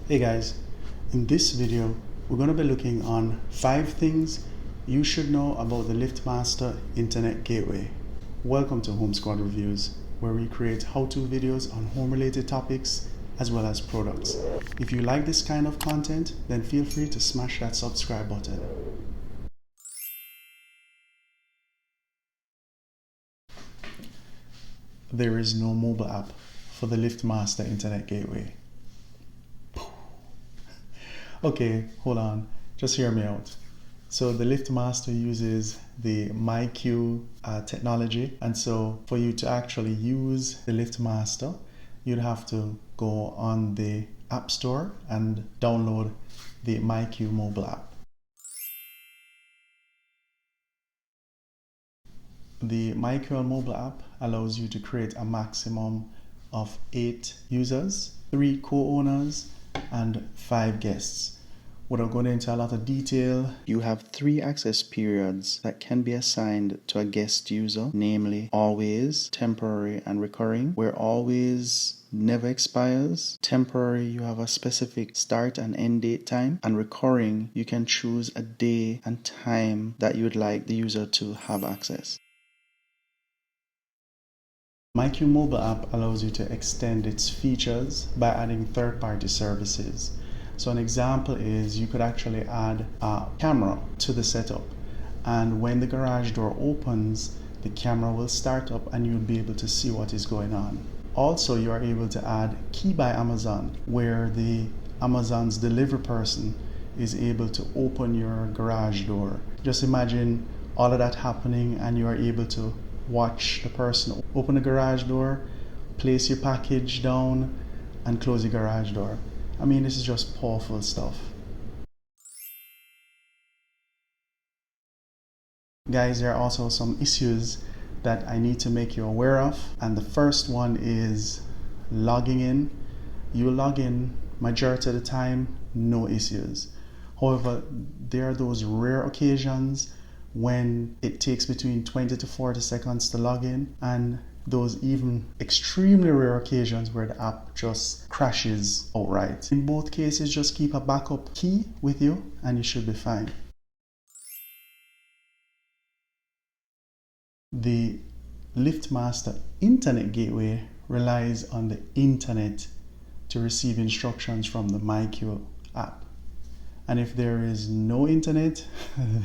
Hey guys, in this video we're going to be looking on 5 things you should know about the Liftmaster Internet Gateway. Welcome to Home Squad Reviews, where we create how-to videos on home related topics as well as products. If you like this kind of content, then feel free to smash that subscribe button. There is no mobile app for the Liftmaster Internet Gateway. Okay, hold on, just hear me out. So the Liftmaster uses the MyQ technology, and so for you to actually use the Liftmaster, you'd have to go on the App Store and download the MyQ mobile app. The MyQ mobile app allows you to create a maximum of 8 users, 3 co-owners, and 5 guests. Without going into a lot of detail, you have 3 access periods that can be assigned to a guest user, namely always, temporary, and recurring, where always never expires. Temporary, you have a specific start and end date time, and recurring, you can choose a day and time that you would like the user to have access. MyQ mobile app allows you to extend its features by adding third-party services. So an example is you could actually add a camera to the setup, and when the garage door opens, the camera will start up and you'll be able to see what is going on. Also, you are able to add Key by Amazon, where the Amazon's delivery person is able to open your garage door. Just imagine all of that happening and you are able to watch the person open the garage door, place your package down, and close the garage door. I mean, this is just powerful stuff. Guys, there are also some issues that I need to make you aware of, and the first one is logging in. You log in majority of the time, no issues. However, there are those rare occasions when it takes between 20 to 40 seconds to log in, and those even extremely rare occasions where the app just crashes outright. In both cases, just keep a backup key with you and you should be fine. The Liftmaster Internet Gateway relies on the internet to receive instructions from the MyQ app. And if there is no internet,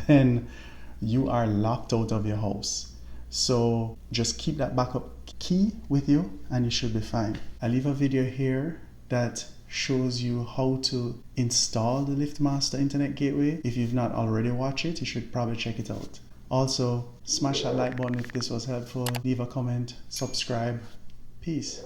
then you are locked out of your house. So just keep that backup key with you and you should be fine. I leave a video here that shows you how to install the Liftmaster Internet Gateway. If you've not already watched it, you should probably check it out. Also, smash that like button if this was helpful. Leave a comment, subscribe. Peace.